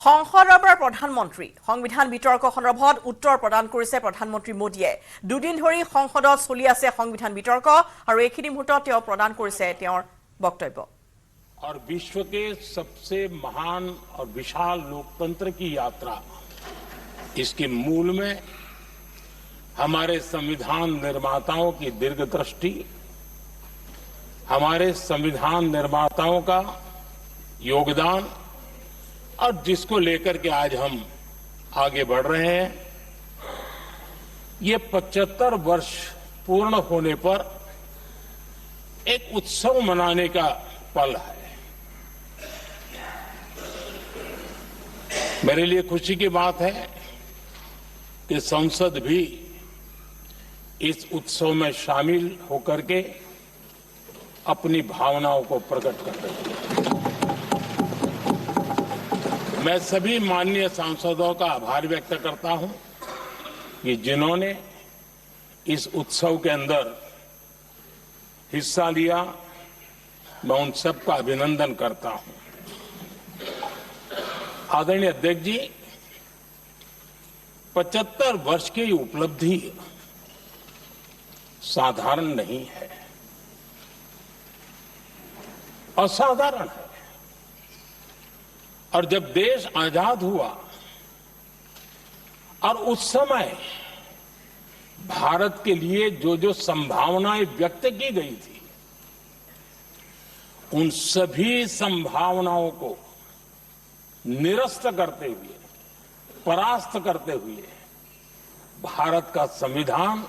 সংসদৰ পৰা প্ৰধানমন্ত্ৰী সংবিধান বিতৰ্ক সন্দৰ্ভত উত্তৰ প্ৰদান কৰিছে প্ৰধানমন্ত্ৰী মোদীয়ে দুদিন ধৰি সংসদত চলি আছে সংবিধান বিতৰ্ক আৰু এইখিনি মুহূৰ্তত তেওঁ প্ৰদান কৰিছে তেওঁৰ বক্তব্য और विश्व के सबसे महान और विशाल लोकतंत्र की यात्रा इसके मूल में हमारे संविधान निर्माताओं की दीर्घदृष्टि हमारे संविधान निर्माताओं का योगदान और जिसको लेकर के आज हम आगे बढ़ रहे हैं ये 75 वर्ष पूर्ण होने पर एक उत्सव मनाने का पल है। मेरे लिए खुशी की बात है कि संसद भी इस उत्सव में शामिल होकर के अपनी भावनाओं को प्रकट कर रही है। मैं सभी माननीय सांसदों का आभार व्यक्त करता हूं कि जिन्होंने इस उत्सव के अंदर हिस्सा लिया। मैं उन सबका अभिनंदन करता हूं। आदरणीय अध्यक्ष जी, 75 वर्ष की उपलब्धि साधारण नहीं है, असाधारण है। और जब देश आजाद हुआ और उस समय भारत के लिए जो जो संभावनाएं व्यक्त की गई थी उन सभी संभावनाओं को निरस्त करते हुए परास्त करते हुए भारत का संविधान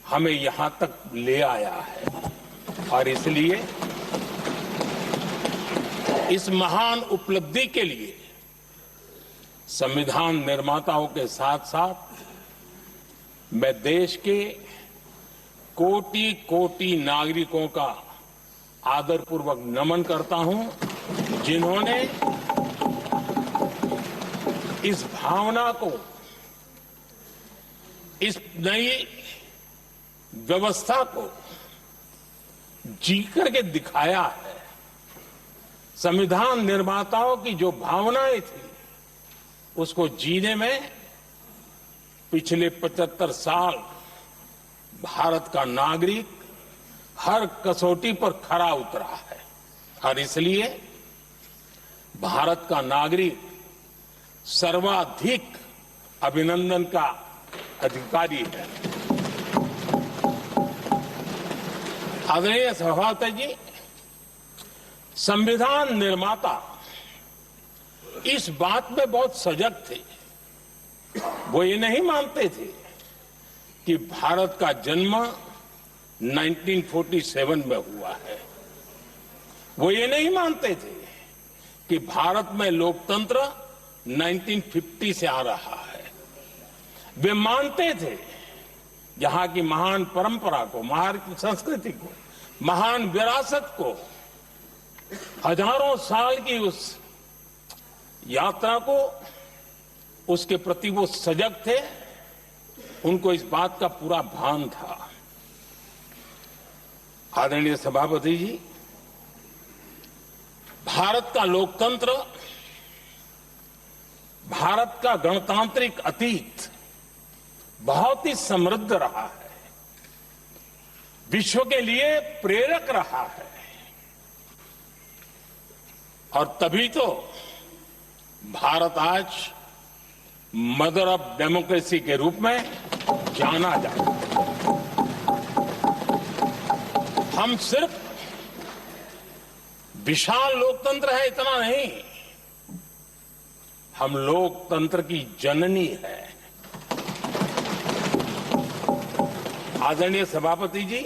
हमें यहां तक ले आया है। और इसलिए इस महान उपलब्धि के लिए संविधान निर्माताओं के साथ साथ मैं देश के कोटि कोटि नागरिकों का आदरपूर्वक नमन करता हूं जिन्होंने इस भावना को इस नई व्यवस्था को जी करके दिखाया है। संविधान निर्माताओं की जो भावनाएं थी उसको जीने में पिछले 75 साल भारत का नागरिक हर कसौटी पर खरा उतरा है। और इसलिए भारत का नागरिक सर्वाधिक अभिनंदन का अधिकारी है। आदरणीय सभापति जी, संविधान निर्माता इस बात में बहुत सजग थे। वो ये नहीं मानते थे कि भारत का जन्म 1947 में हुआ है। वो ये नहीं मानते थे कि भारत में लोकतंत्र 1950 से आ रहा है। वे मानते थे यहां की महान परंपरा को, महान संस्कृति को, महान विरासत को, हजारों साल की उस यात्रा को, उसके प्रति वो सजग थे। उनको इस बात का पूरा भान था। आदरणीय सभापति जी, भारत का लोकतंत्र, भारत का गणतांत्रिक अतीत बहुत ही समृद्ध रहा है, विश्व के लिए प्रेरक रहा है। और तभी तो भारत आज मदर ऑफ डेमोक्रेसी के रूप में जाना जाता है। हम सिर्फ विशाल लोकतंत्र है इतना नहीं, हम लोकतंत्र की जननी है। आदरणीय सभापति जी,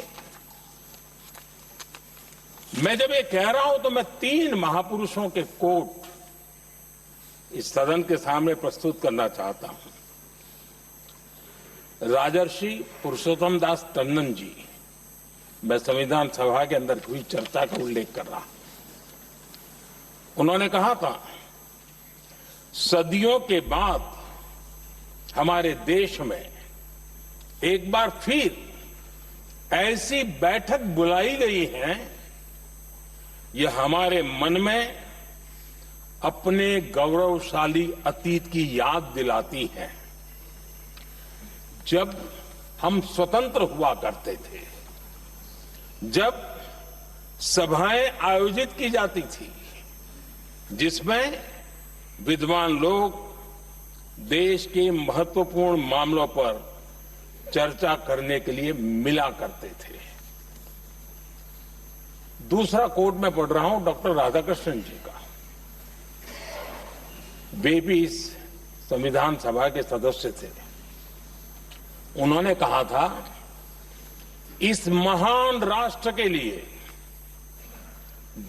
मैं जब ये कह रहा हूं तो मैं 3 महापुरुषों के कोट इस सदन के सामने प्रस्तुत करना चाहता हूं। राजर्षि पुरुषोत्तम दास टंडन जी, मैं संविधान सभा के अंदर हुई चर्चा का उल्लेख कर रहा हूं। उन्होंने कहा था, सदियों के बाद हमारे देश में एक बार फिर ऐसी बैठक बुलाई गई है, यह हमारे मन में अपने गौरवशाली अतीत की याद दिलाती हैं। जब हम स्वतंत्र हुआ करते थे, जब सभाएं आयोजित की जाती थी जिसमें विद्वान लोग देश के महत्वपूर्ण मामलों पर चर्चा करने के लिए मिला करते थे। दूसरा कोट मैं पढ़ रहा हूं डॉक्टर राधाकृष्णन जी का। वे भी इस संविधान सभा के सदस्य थे। उन्होंने कहा था, इस महान राष्ट्र के लिए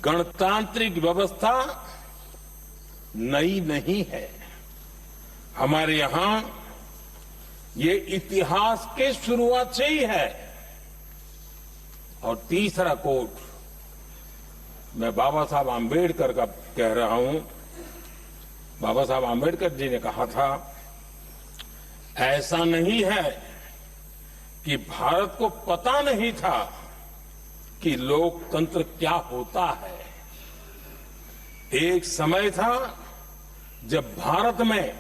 गणतांत्रिक व्यवस्था नई नहीं है। हमारे यहां ये इतिहास के शुरुआत से ही है। और तीसरा कोट मैं बाबा साहब आंबेडकर का कह रहा हूं। बाबा साहब आंबेडकर जी ने कहा था, ऐसा नहीं है कि भारत को पता नहीं था कि लोकतंत्र क्या होता है। एक समय था जब भारत में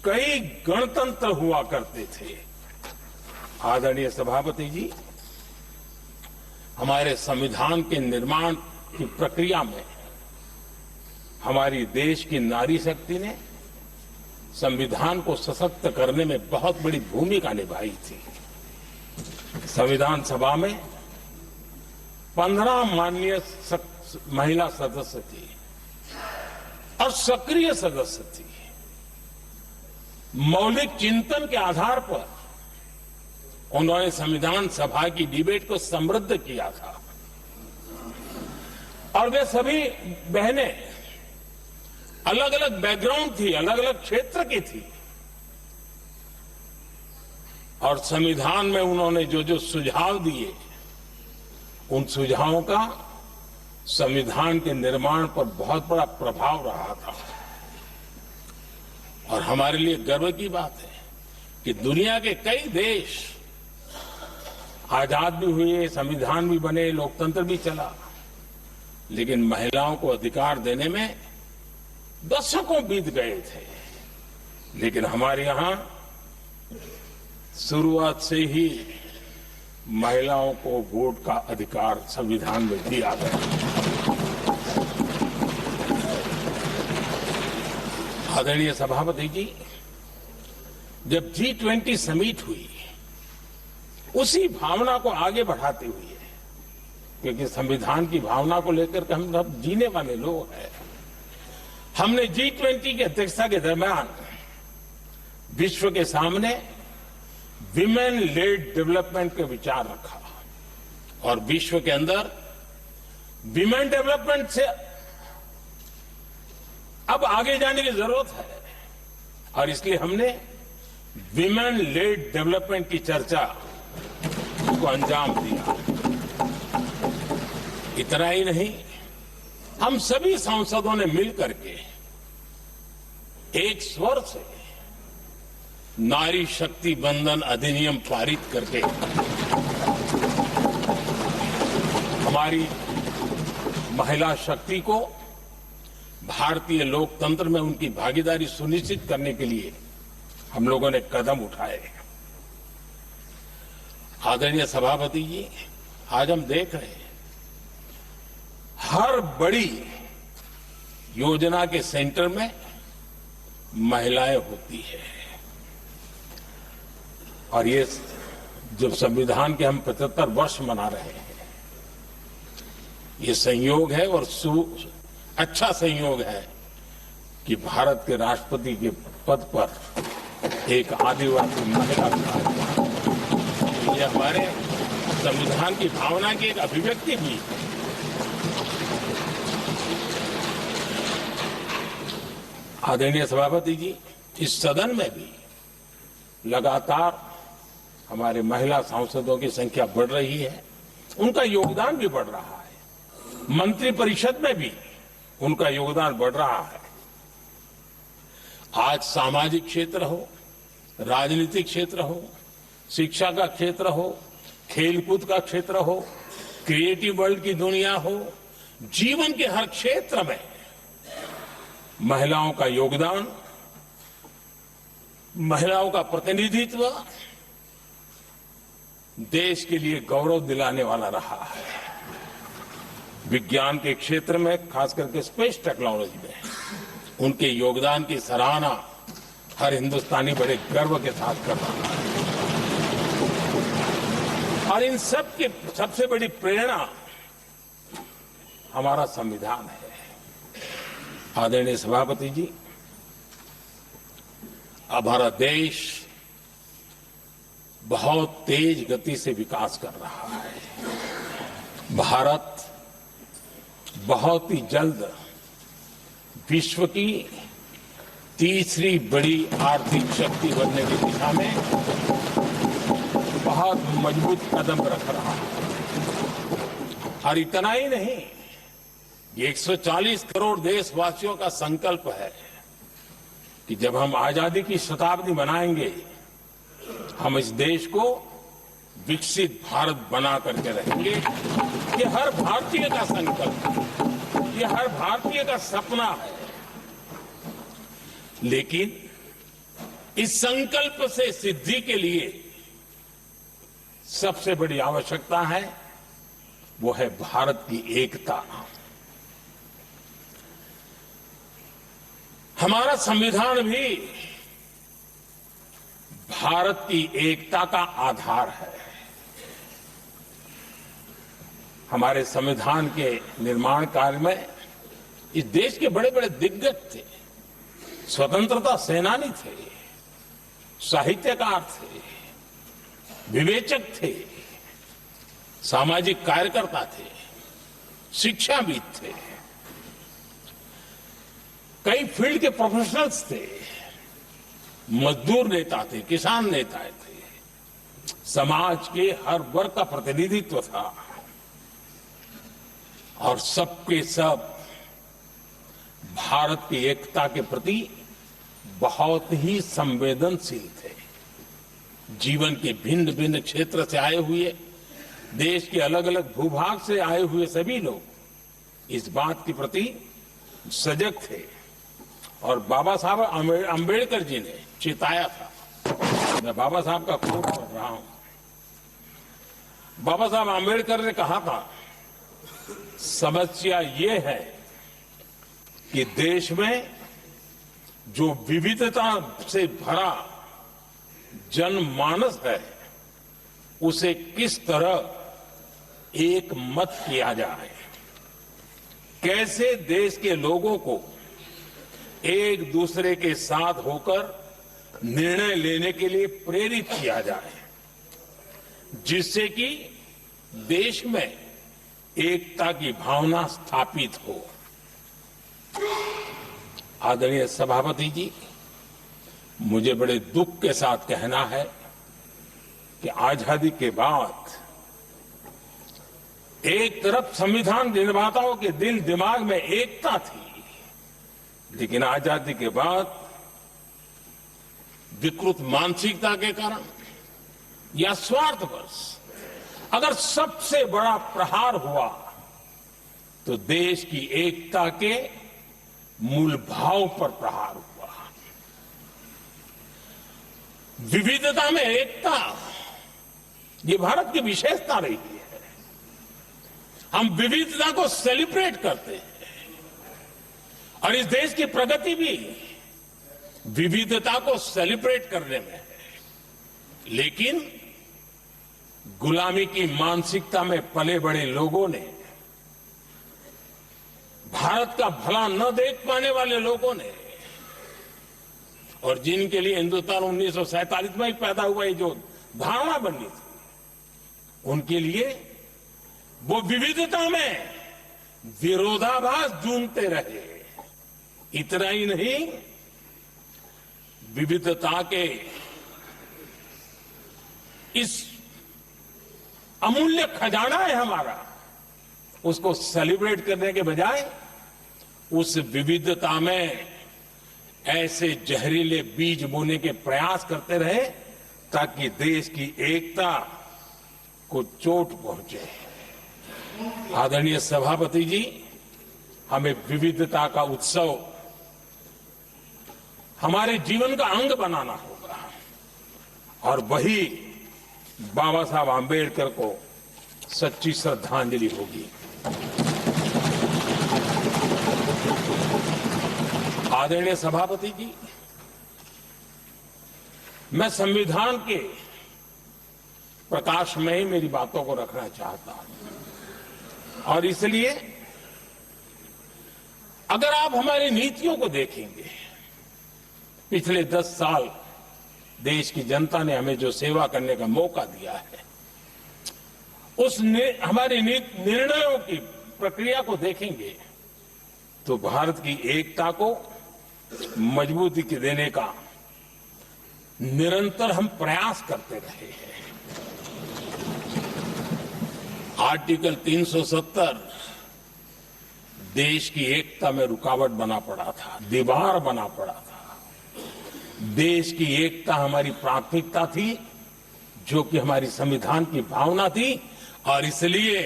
कई गणतंत्र हुआ करते थे। आदरणीय सभापति जी, हमारे संविधान के निर्माण की प्रक्रिया में हमारी देश की नारी शक्ति ने संविधान को सशक्त करने में बहुत बड़ी भूमिका निभाई थी। संविधान सभा में 15 माननीय महिला सदस्य थी और सक्रिय सदस्य थी। मौलिक चिंतन के आधार पर उन्होंने संविधान सभा की डिबेट को समृद्ध किया था। और वे सभी बहनें अलग अलग बैकग्राउंड थी, अलग अलग क्षेत्र की थी। और संविधान में उन्होंने जो जो सुझाव दिए, उन सुझावों का संविधान के निर्माण पर बहुत बड़ा प्रभाव रहा था। और हमारे लिए गर्व की बात है कि दुनिया के कई देश आजाद भी हुए, संविधान भी बने, लोकतंत्र भी चला, लेकिन महिलाओं को अधिकार देने में दशकों बीत गए थे। लेकिन हमारे यहां शुरुआत से ही महिलाओं को वोट का अधिकार संविधान में दिया गया। आदरणीय सभापति जी, जब G20 समिट हुई, उसी भावना को आगे बढ़ाते हुए, क्योंकि संविधान की भावना को लेकर के हम सब जीने वाले लोग हैं, हमने G20 की अध्यक्षता के दरमियान विश्व के सामने विमेन लेड डेवलपमेंट के विचार रखा। और विश्व के अंदर विमेन डेवलपमेंट से अब आगे जाने की जरूरत है। और इसलिए हमने विमेन लेड डेवलपमेंट की चर्चा को अंजाम दिया। इतना ही नहीं, हम सभी सांसदों ने मिलकर के एक स्वर से नारी शक्ति बंधन अधिनियम पारित करके हमारी महिला शक्ति को भारतीय लोकतंत्र में उनकी भागीदारी सुनिश्चित करने के लिए हम लोगों ने कदम उठाए। आदरणीय सभापति जी, आज हम देख रहे हैं हर बड़ी योजना के सेंटर में महिलाएं होती है। और ये जब संविधान के हम 75 वर्ष मना रहे हैं, ये संयोग है और अच्छा संयोग है कि भारत के राष्ट्रपति के पद पर एक आदिवासी महिला विराजमान। ये हमारे संविधान की भावना की एक अभिव्यक्ति भी है। आदरणीय सभापति जी, इस सदन में भी लगातार हमारे महिला सांसदों की संख्या बढ़ रही है, उनका योगदान भी बढ़ रहा है। मंत्री परिषद में भी उनका योगदान बढ़ रहा है। आज सामाजिक क्षेत्र हो, राजनीतिक क्षेत्र हो, शिक्षा का क्षेत्र हो, खेलकूद का क्षेत्र हो, क्रिएटिव वर्ल्ड की दुनिया हो, जीवन के हर क्षेत्र में महिलाओं का योगदान, महिलाओं का प्रतिनिधित्व देश के लिए गौरव दिलाने वाला रहा है। विज्ञान के क्षेत्र में, खास करके स्पेस टेक्नोलॉजी में उनके योगदान की सराहना हर हिंदुस्तानी बड़े गर्व के साथ कर रहा है। और इन सब की सबसे बड़ी प्रेरणा हमारा संविधान है। आदरणीय सभापति जी, अब हमारा देश बहुत तेज गति से विकास कर रहा है। भारत बहुत ही जल्द विश्व की तीसरी बड़ी आर्थिक शक्ति बनने की दिशा में बहुत मजबूत कदम रख रहा है। और इतना ही नहीं, ये 140 करोड़ देशवासियों का संकल्प है कि जब हम आजादी की शताब्दी मनाएंगे, हम इस देश को विकसित भारत बना करके रहेंगे। ये हर भारतीय का संकल्प है, ये हर भारतीय का सपना है। लेकिन इस संकल्प से सिद्धि के लिए सबसे बड़ी आवश्यकता है, वो है भारत की एकता। हमारा संविधान भी भारत की एकता का आधार है। हमारे संविधान के निर्माण काल में इस देश के बड़े बड़े दिग्गज थे, स्वतंत्रता सेनानी थे, साहित्यकार थे, विवेचक थे, सामाजिक कार्यकर्ता थे, शिक्षाविद थे, कई फील्ड के प्रोफेशनल्स थे, मजदूर नेता थे, किसान नेता थे, समाज के हर वर्ग का प्रतिनिधित्व था और सबके सब भारत की एकता के प्रति बहुत ही संवेदनशील थे। जीवन के भिन्न भिन्न क्षेत्र से आए हुए, देश के अलग अलग भूभाग से आए हुए सभी लोग इस बात के प्रति सजग थे और बाबा साहब अंबेडकर जी ने चेताया था। मैं बाबा साहब का कोट पढ़ रहा हूं। बाबा साहब अंबेडकर ने कहा था, समस्या ये है कि देश में जो विविधता से भरा जनमानस है, उसे किस तरह एक मत किया जाए, कैसे देश के लोगों को एक दूसरे के साथ होकर निर्णय लेने के लिए प्रेरित किया जाए, जिससे कि देश में एकता की भावना स्थापित हो। आदरणीय सभापति जी, मुझे बड़े दुख के साथ कहना है कि आजादी के बाद एक तरफ संविधान निर्माताओं के दिल दिमाग में एकता थी, लेकिन आजादी के बाद विकृत मानसिकता के कारण या स्वार्थवश अगर सबसे बड़ा प्रहार हुआ तो देश की एकता के मूल भाव पर प्रहार हुआ। विविधता में एकता, ये भारत की विशेषता रही है। हम विविधता को सेलिब्रेट करते हैं और इस देश की प्रगति भी विविधता को सेलिब्रेट करने में है। लेकिन गुलामी की मानसिकता में पले बड़े लोगों ने, भारत का भला न देख पाने वाले लोगों ने, और जिनके लिए हिंदुस्तान 1947 में ही पैदा हुआ, ये जो धारणा बनी थी, उनके लिए वो विविधता में विरोधाभास ढूंढते रहे। इतना ही नहीं, विविधता के इस अमूल्य खजाना है हमारा, उसको सेलिब्रेट करने के बजाय उस विविधता में ऐसे जहरीले बीज बोने के प्रयास करते रहे ताकि देश की एकता को चोट पहुंचे। आदरणीय सभापति जी, हमें विविधता का उत्सव हमारे जीवन का अंग बनाना होगा और वही बाबा साहब आम्बेडकर को सच्ची श्रद्धांजलि होगी। आदरणीय सभापति जी, मैं संविधान के प्रकाश में ही मेरी बातों को रखना चाहता हूं और इसलिए अगर आप हमारी नीतियों को देखेंगे, पिछले 10 साल देश की जनता ने हमें जो सेवा करने का मौका दिया है, हमारे निर्णयों की प्रक्रिया को देखेंगे तो भारत की एकता को मजबूती देने का निरंतर हम प्रयास करते रहे हैं। आर्टिकल 370 देश की एकता में रुकावट बना पड़ा था, दीवार बना पड़ा था। देश की एकता हमारी प्राथमिकता थी, जो कि हमारी संविधान की भावना थी और इसलिए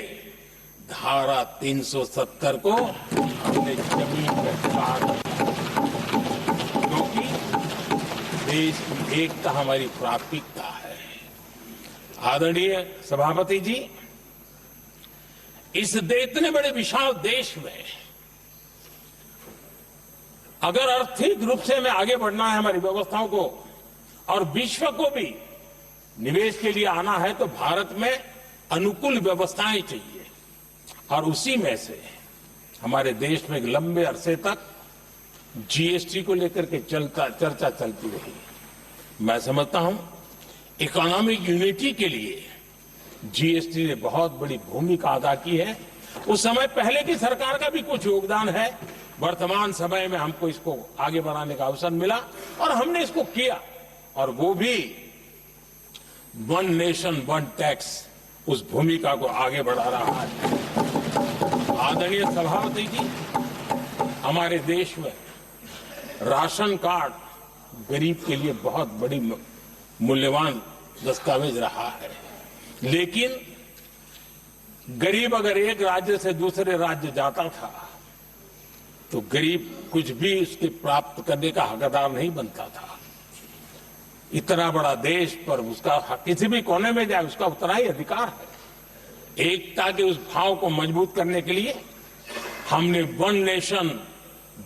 धारा 370 को हमने जमीन पर उतार दिया, क्योंकि देश की एकता हमारी प्राथमिकता है। आदरणीय सभापति जी, इस इतने बड़े विशाल देश में अगर आर्थिक रूप से हमें आगे बढ़ना है, हमारी व्यवस्थाओं को और विश्व को भी निवेश के लिए आना है, तो भारत में अनुकूल व्यवस्थाएं चाहिए और उसी में से हमारे देश में एक लंबे अरसे तक जीएसटी को लेकर के चर्चा चलती रही। मैं समझता हूं इकोनॉमिक यूनिटी के लिए जीएसटी ने बहुत बड़ी भूमिका अदा की है। उस समय पहले की सरकार का भी कुछ योगदान है। वर्तमान समय में हमको इसको आगे बढ़ाने का अवसर मिला और हमने इसको किया और वो भी वन नेशन वन टैक्स उस भूमिका को आगे बढ़ा रहा है। आदरणीय सभापति जी, हमारे देश में राशन कार्ड गरीब के लिए बहुत बड़ी मूल्यवान दस्तावेज रहा है, लेकिन गरीब अगर एक राज्य से दूसरे राज्य जाता था तो गरीब कुछ भी उसके प्राप्त करने का हकदार नहीं बनता था। इतना बड़ा देश पर उसका किसी भी कोने में जाए उसका उतना ही अधिकार है। एकता के उस भाव को मजबूत करने के लिए हमने one nation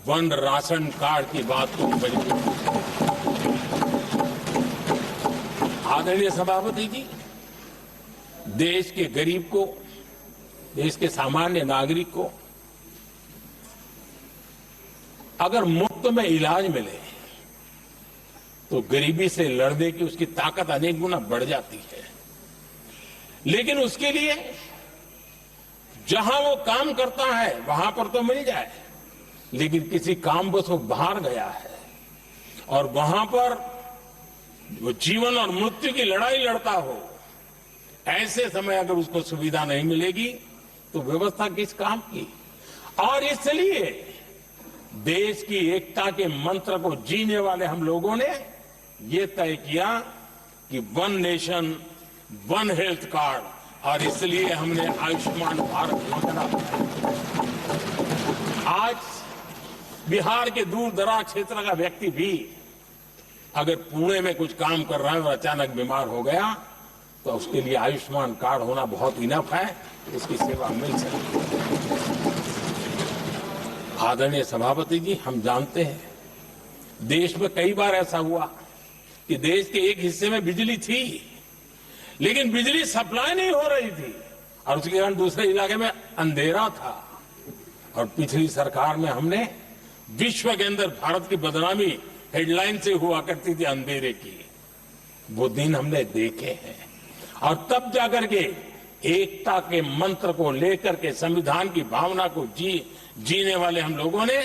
one ration card की बात को मजबूत किया। आदरणीय सभापति जी, देश के गरीब को, देश के सामान्य नागरिक को अगर मुफ्त में इलाज मिले तो गरीबी से लड़ने की उसकी ताकत अनेक गुना बढ़ जाती है। लेकिन उसके लिए जहां वो काम करता है वहां पर तो मिल जाए, लेकिन किसी काम बस वो बाहर गया है और वहां पर वो जीवन और मृत्यु की लड़ाई लड़ता हो, ऐसे समय अगर उसको सुविधा नहीं मिलेगी तो व्यवस्था किस काम की। और इसलिए देश की एकता के मंत्र को जीने वाले हम लोगों ने ये तय किया कि one nation one health card, और इसलिए हमने आयुष्मान भारत योजना। आज बिहार के दूर दराज क्षेत्र का व्यक्ति भी अगर पुणे में कुछ काम कर रहा है और अचानक बीमार हो गया तो उसके लिए आयुष्मान कार्ड होना बहुत इनफ है, उसकी सेवा मिल सकती। आदरणीय सभापति जी, हम जानते हैं देश में कई बार ऐसा हुआ कि देश के एक हिस्से में बिजली थी लेकिन बिजली सप्लाई नहीं हो रही थी और उसके कारण दूसरे इलाके में अंधेरा था। और पिछली सरकार में हमने विश्व के अंदर भारत की बदनामी हेडलाइन से हुआ करती थी अंधेरे की, वो दिन हमने देखे हैं। और तब जाकर के एकता के मंत्र को लेकर के संविधान की भावना को जीने वाले हम लोगों ने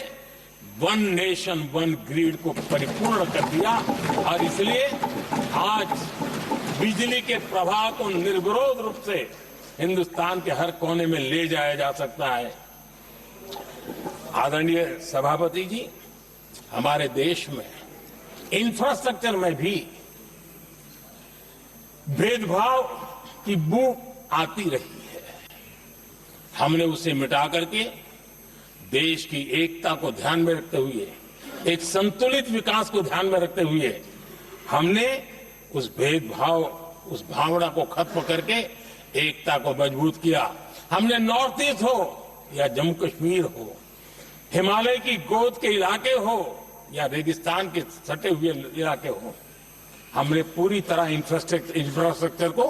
वन नेशन वन ग्रिड को परिपूर्ण कर दिया और इसलिए आज बिजली के प्रवाह को निर्विरोध रूप से हिंदुस्तान के हर कोने में ले जाया जा सकता है। आदरणीय सभापति जी, हमारे देश में इंफ्रास्ट्रक्चर में भी भेदभाव की बू आती रही है। हमने उसे मिटा करके देश की एकता को ध्यान में रखते हुए एक संतुलित विकास को ध्यान में रखते हुए हमने उस भेदभाव, उस भावना को खत्म करके एकता को मजबूत किया। हमने नॉर्थ ईस्ट हो या जम्मू कश्मीर हो, हिमालय की गोद के इलाके हो या रेगिस्तान के सटे हुए इलाके हो, हमने पूरी तरह इंफ्रास्ट्रक्चर को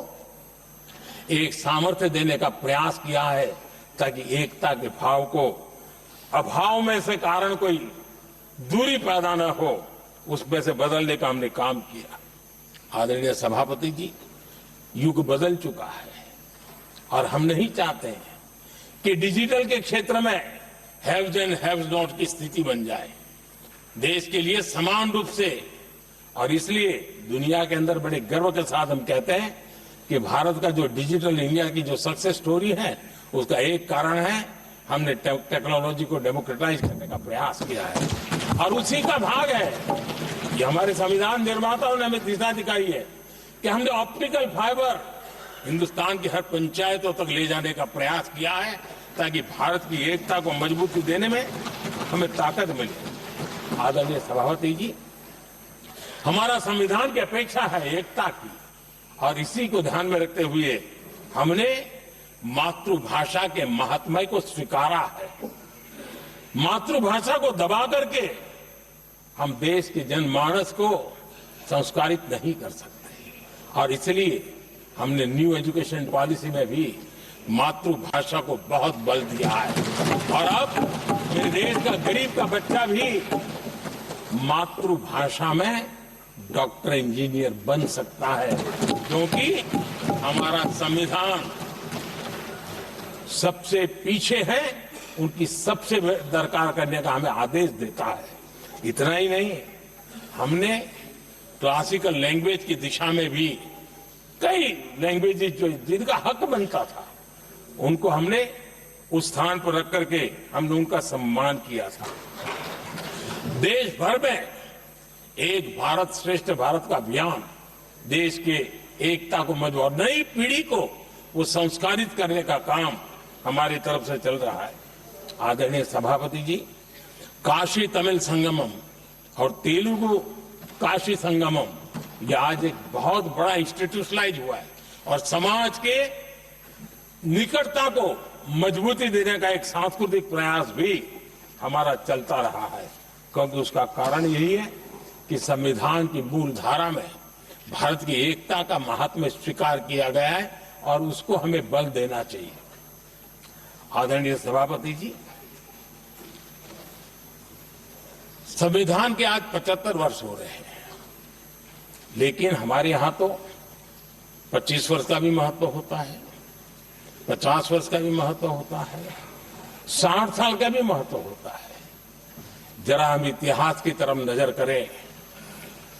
एक सामर्थ्य देने का प्रयास किया है ताकि एकता के भाव को अभाव में से कारण कोई दूरी पैदा न हो, उसमें से बदलने का हमने काम किया। आदरणीय सभापति जी, युग बदल चुका है और हम नहीं चाहते हैं कि डिजिटल के क्षेत्र में हैव्स एंड हैव्स नॉट की स्थिति बन जाए। देश के लिए समान रूप से, और इसलिए दुनिया के अंदर बड़े गर्व के साथ हम कहते हैं कि भारत का जो डिजिटल इंडिया की जो सक्सेस स्टोरी है, उसका एक कारण है हमने टेक्नोलॉजी को डेमोक्रेटाइज करने का प्रयास किया है। और उसी का भाग है कि हमारे संविधान निर्माताओं ने हमें दिशा दिखाई है कि हमने ऑप्टिकल फाइबर हिंदुस्तान की हर पंचायतों तक ले जाने का प्रयास किया है ताकि भारत की एकता को मजबूती देने में हमें ताकत मिले। आदरणीय सभापति जी, हमारा संविधान की अपेक्षा है एकता की, और इसी को ध्यान में रखते हुए हमने मातृभाषा के महात्म्य को स्वीकारा है। मातृभाषा को दबा करके हम देश के जनमानस को संस्कारित नहीं कर सकते, और इसलिए हमने न्यू एजुकेशन पॉलिसी में भी मातृभाषा को बहुत बल दिया है। और अब मेरे देश का गरीब का बच्चा भी मातृभाषा में डॉक्टर, इंजीनियर बन सकता है, क्योंकि हमारा संविधान सबसे पीछे है, उनकी सबसे दरकार करने का हमें आदेश देता है। इतना ही नहीं, हमने क्लासिकल लैंग्वेज की दिशा में भी कई लैंग्वेजेस जो जिनका हक बनता था, उनको हमने उस स्थान पर रख करके हमने उनका सम्मान किया था। देश भर में एक भारत श्रेष्ठ भारत का अभियान देश के एकता को मजबूत और नई पीढ़ी को वो संस्कारित करने का काम हमारी तरफ से चल रहा है। आदरणीय सभापति जी, काशी तमिल संगमम और तेलुगु काशी संगमम यह आज एक बहुत बड़ा इंस्टीट्यूशनलाइज हुआ है और समाज के निकटता को मजबूती देने का एक सांस्कृतिक प्रयास भी हमारा चलता रहा है, क्योंकि उसका कारण यही है कि संविधान की मूल धारा में भारत की एकता का महात्म्य स्वीकार किया गया है और उसको हमें बल देना चाहिए। आदरणीय सभापति जी, संविधान के आज 75 वर्ष हो रहे हैं, लेकिन हमारे यहां तो 25 वर्ष का भी महत्व होता है, 50 वर्ष का भी महत्व होता है, 60 साल का भी महत्व होता है। जरा हम इतिहास की तरफ नजर करें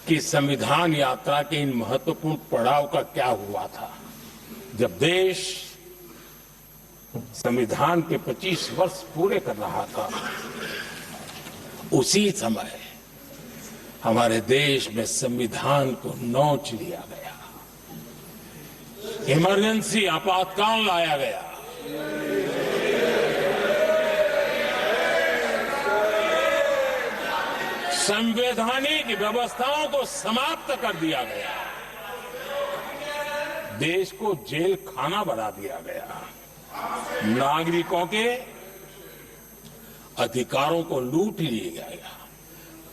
कि संविधान यात्रा के इन महत्वपूर्ण पड़ाव का क्या हुआ था। जब देश संविधान के 25 वर्ष पूरे कर रहा था, उसी समय हमारे देश में संविधान को नोच लिया गया, इमरजेंसी आपातकाल लाया गया। संवैधानिक व्यवस्थाओं को समाप्त कर दिया गया, देश को जेल खाना बना दिया गया, नागरिकों के अधिकारों को लूट लिया गया,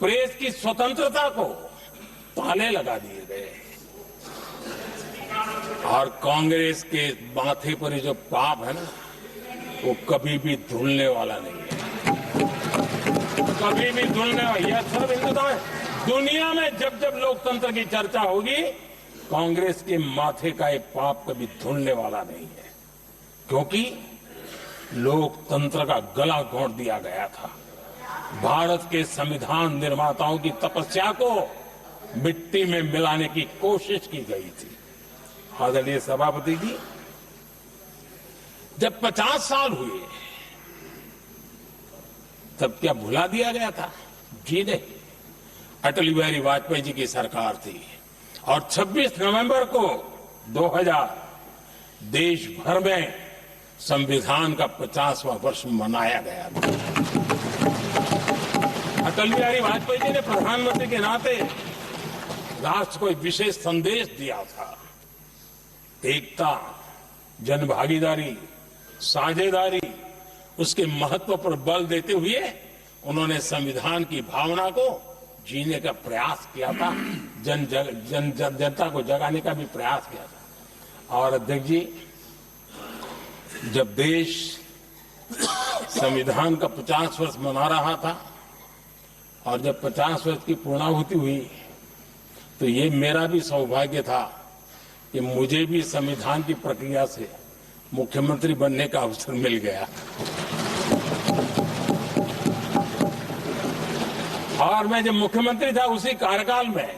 प्रेस की स्वतंत्रता को ताले लगा दिए गए, और कांग्रेस के माथे पर जो पाप है ना, वो कभी भी धुलने वाला नहीं है, कभी भी धुलने वाला। यह सब हिंदुस्तान, दुनिया में जब जब लोकतंत्र की चर्चा होगी, कांग्रेस के माथे का एक पाप कभी धुलने वाला नहीं है, क्योंकि लोकतंत्र का गला घोंट दिया गया था। भारत के संविधान निर्माताओं की तपस्या को मिट्टी में मिलाने की कोशिश की गई थी। आदरणीय सभापति जी, जब 50 साल हुए तब क्या भुला दिया गया था? जी नहीं, अटल बिहारी वाजपेयी जी की सरकार थी और 26 नवंबर को 2000 देश भर में संविधान का 50वां वर्ष मनाया गया था। अटल बिहारी वाजपेयी जी ने प्रधानमंत्री के नाते राष्ट्र को एक विशेष संदेश दिया था। एकता, जनभागीदारी, साझेदारी, उसके महत्व पर बल देते हुए उन्होंने संविधान की भावना को जीने का प्रयास किया था, जनता को जगाने का भी प्रयास किया था। और अध्यक्ष जी, जब देश संविधान का 50 वर्ष मना रहा था और जब 50 वर्ष की पूर्णाहुति हुई, तो ये मेरा भी सौभाग्य था कि मुझे भी संविधान की प्रक्रिया से मुख्यमंत्री बनने का अवसर मिल गया। और मैं जब मुख्यमंत्री था उसी कार्यकाल में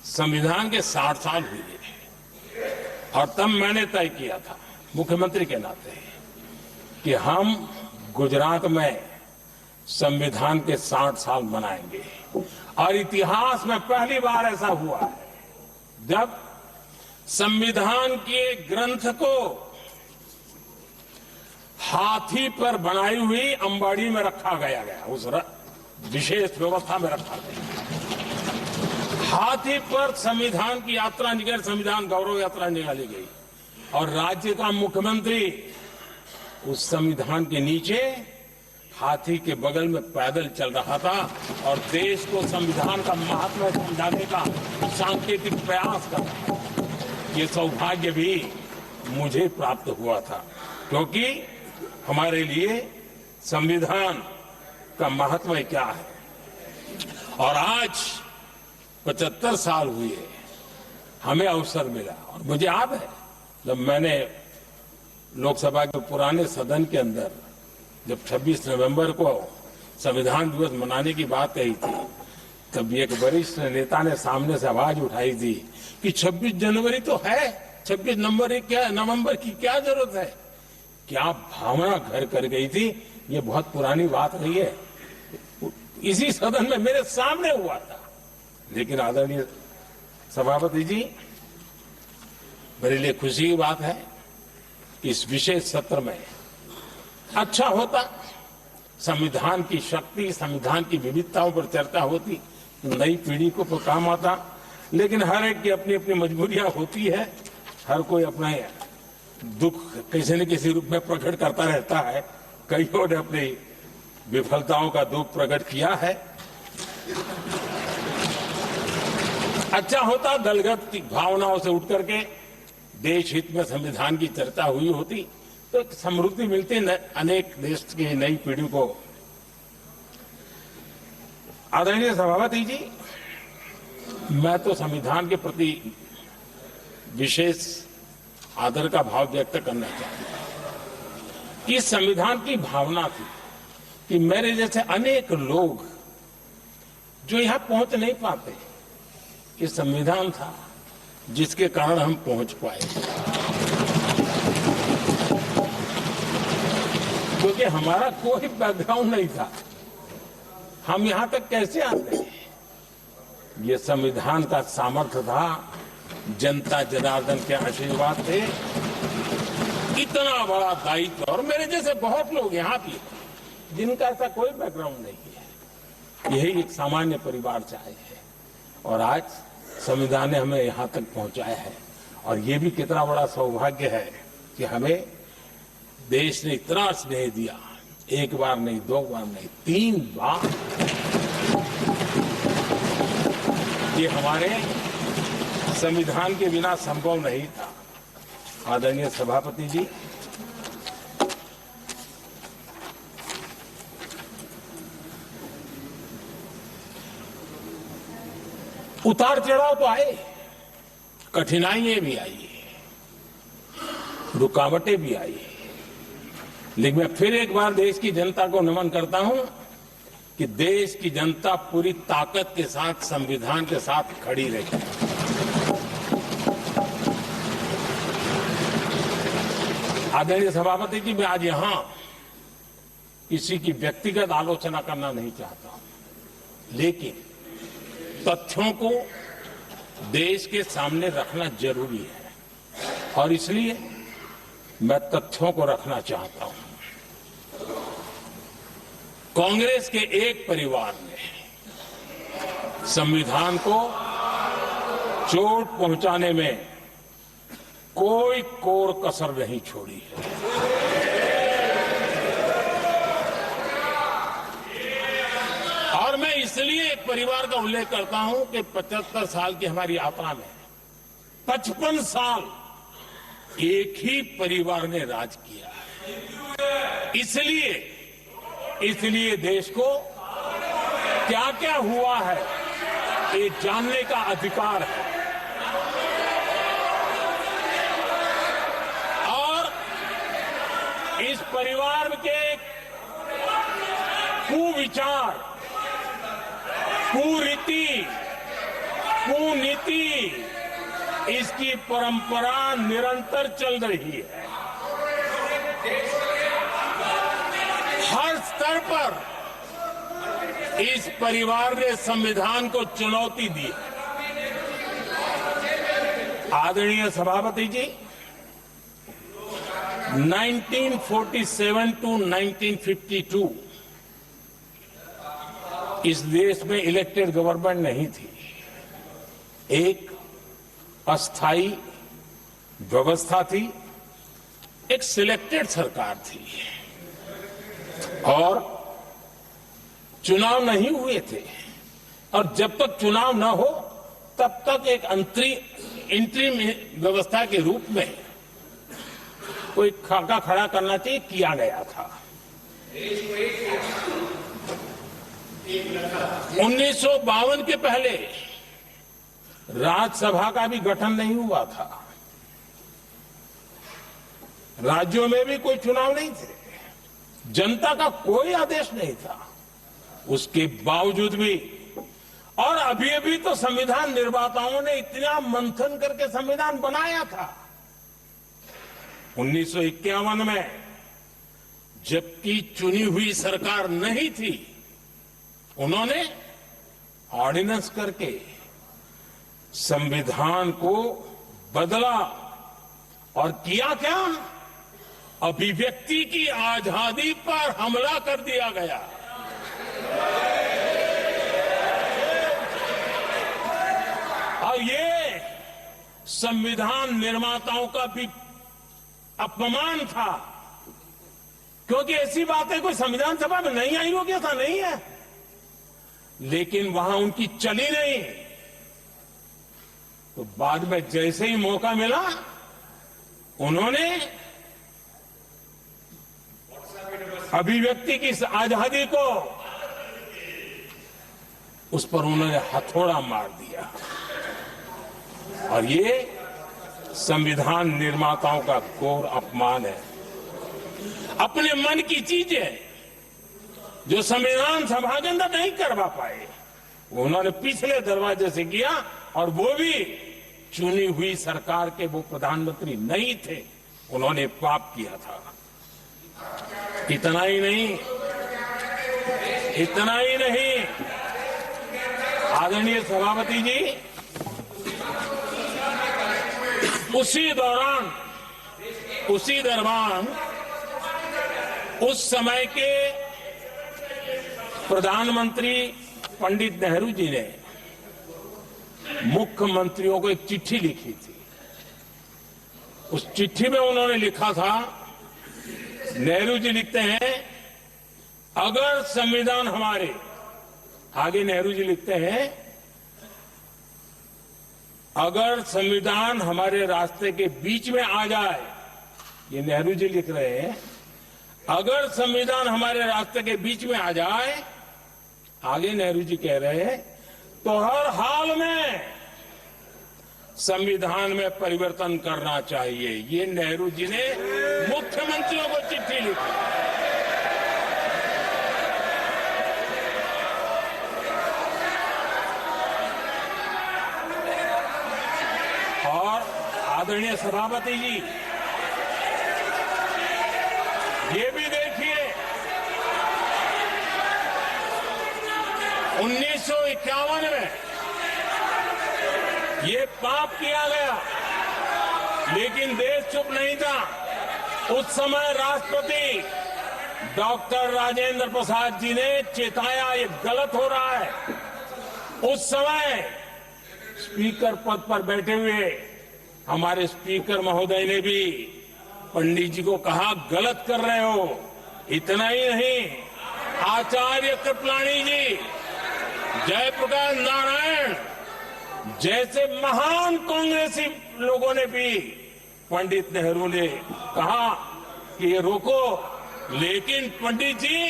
संविधान के 60 साल हुए और तब मैंने तय किया था मुख्यमंत्री के नाते कि हम गुजरात में संविधान के 60 साल मनाएंगे। और इतिहास में पहली बार ऐसा हुआ है जब संविधान के ग्रंथ को हाथी पर बनाई हुई अंबाड़ी में रखा गया, उस विशेष व्यवस्था में रखा गया। हाथी पर संविधान की यात्रा निकल, संविधान गौरव यात्रा निकाली गई और राज्य का मुख्यमंत्री उस संविधान के नीचे हाथी के बगल में पैदल चल रहा था और देश को संविधान का महत्व समझाने का सांकेतिक प्रयास कर रहा था। ये सौभाग्य भी मुझे प्राप्त हुआ था, क्योंकि हमारे लिए संविधान का महत्व क्या है। और आज 75 साल हुए हमें अवसर मिला। और मुझे याद है जब मैंने लोकसभा के पुराने सदन के अंदर जब 26 नवंबर को संविधान दिवस मनाने की बात कही थी, तब एक वरिष्ठ नेता ने सामने से आवाज उठाई थी कि 26 जनवरी तो है, 26 नवंबर की क्या जरूरत है। क्या भावना घर कर गई थी। ये बहुत पुरानी बात रही है, इसी सदन में मेरे सामने हुआ था। लेकिन आदरणीय सभापति जी, मेरे लिए खुशी की बात है कि इस विशेष सत्र में अच्छा होता, संविधान की शक्ति, संविधान की विविधताओं पर चर्चा होती, नई पीढ़ी को तो काम आता। लेकिन हर एक की अपनी अपनी मजबूरियां होती है, हर कोई अपना दुख किसी न किसी रूप में प्रकट करता रहता है। कईयों ने अपनी विफलताओं का दुख प्रकट किया है। अच्छा होता दलगत की भावनाओं से उठ करके देश हित में संविधान की चर्चा हुई होती, तो एक समृद्धि मिलती अनेक देश की नई पीढ़ी को। आदरणीय सभापति जी, मैं तो संविधान के प्रति विशेष आदर का भाव व्यक्त करना चाहता हूं कि संविधान की भावना थी कि मेरे जैसे अनेक लोग जो यहां पहुंच नहीं पाते, ये संविधान था जिसके कारण हम पहुंच पाए। क्योंकि हमारा कोई बैकग्राउंड नहीं था, हम यहां तक कैसे आते हैं। ये संविधान का सामर्थ्य था, जनता जनार्दन के आशीर्वाद थे। इतना बड़ा दायित्व, और मेरे जैसे बहुत लोग यहाँ भी जिनका ऐसा कोई बैकग्राउंड नहीं है, यही एक सामान्य परिवार से आए हैं और आज संविधान ने हमें यहाँ तक पहुंचाया है। और ये भी कितना बड़ा सौभाग्य है कि हमें देश ने इतना स्नेह दिया, एक बार नहीं, दो बार नहीं, 3 बार। ये हमारे संविधान के बिना संभव नहीं था। आदरणीय सभापति जी, उतार चढ़ाव तो आए, कठिनाइयां भी आई, रुकावटें भी आई, लेकिन मैं फिर एक बार देश की जनता को नमन करता हूं कि देश की जनता पूरी ताकत के साथ संविधान के साथ खड़ी रही। आदरणीय सभापति जी, मैं आज यहां किसी की व्यक्तिगत आलोचना करना नहीं चाहता हूं, लेकिन तथ्यों को देश के सामने रखना जरूरी है और इसलिए मैं तथ्यों को रखना चाहता हूं। कांग्रेस के एक परिवार ने संविधान को चोट पहुंचाने में कोई कोर कसर नहीं छोड़ी है। और मैं इसलिए एक परिवार का उल्लेख करता हूं कि 75 साल की हमारी यात्रा में 55 साल एक ही परिवार ने राज किया है। इसलिए देश को क्या क्या हुआ है ये जानने का अधिकार है। और इस परिवार के कुविचार, कुरीति, कुनीति, इसकी परंपरा निरंतर चल रही है। हर स्तर पर इस परिवार ने संविधान को चुनौती दी। आदरणीय सभापति जी, 1947 टू 1952 इस देश में इलेक्टेड गवर्नमेंट नहीं थी। एक अस्थाई व्यवस्था थी, एक सिलेक्टेड सरकार थी और चुनाव नहीं हुए थे। और जब तक चुनाव न हो तब तक एक इंटरिम व्यवस्था के रूप में कोई खाका खड़ा करना चाहिए, किया गया था। 1952 के पहले राज्यसभा का भी गठन नहीं हुआ था। राज्यों में भी कोई चुनाव नहीं थे, जनता का कोई आदेश नहीं था। उसके बावजूद भी, और अभी तो संविधान निर्माताओं ने इतना मंथन करके संविधान बनाया था। 1951 में जबकि चुनी हुई सरकार नहीं थी, उन्होंने ऑर्डिनेंस करके संविधान को बदला और किया क्या? अभिव्यक्ति की आजादी पर हमला कर दिया गया। और ये संविधान निर्माताओं का भी अपमान था, क्योंकि ऐसी बातें कोई संविधान सभा में नहीं आई होगी, ऐसा नहीं है। लेकिन वहां उनकी चली नहीं, तो बाद में जैसे ही मौका मिला उन्होंने अभिव्यक्ति की इस आजादी को, उस पर उन्होंने हथौड़ा मार दिया। और ये संविधान निर्माताओं का घोर अपमान है। अपने मन की चीजें जो संविधान सभा के अंदर नहीं करवा पाए, उन्होंने पिछले दरवाजे से किया, और वो भी चुनी हुई सरकार के वो प्रधानमंत्री नहीं थे, उन्होंने पाप किया था। इतना ही नहीं, आदरणीय सभापति जी, उसी दौरान उस समय के प्रधानमंत्री पंडित नेहरू जी ने मुख्यमंत्रियों को एक चिट्ठी लिखी थी। उस चिट्ठी में उन्होंने लिखा था, नेहरू जी लिखते हैं, अगर संविधान हमारे, आगे नेहरू जी लिखते हैं, अगर संविधान हमारे रास्ते के बीच में आ जाए, ये नेहरू जी लिख रहे हैं, अगर संविधान हमारे रास्ते के बीच में आ जाए, आगे नेहरू जी कह रहे हैं, तो हर हाल में संविधान में परिवर्तन करना चाहिए। ये नेहरू जी ने मुख्यमंत्रियों को चिट्ठी लिखी। और आदरणीय सभापति जी, ये भी देखिए, 1951 में ये पाप किया गया, लेकिन देश चुप नहीं था। उस समय राष्ट्रपति डॉक्टर राजेंद्र प्रसाद जी ने चेताया ये गलत हो रहा है। उस समय स्पीकर पद पर बैठे हुए हमारे स्पीकर महोदय ने भी पंडित जी को कहा, गलत कर रहे हो। इतना ही नहीं, आचार्य कृपलानी जी, जयप्रकाश नारायण जैसे महान कांग्रेसी लोगों ने भी पंडित नेहरू ने कहा कि ये रोको, लेकिन पंडित जी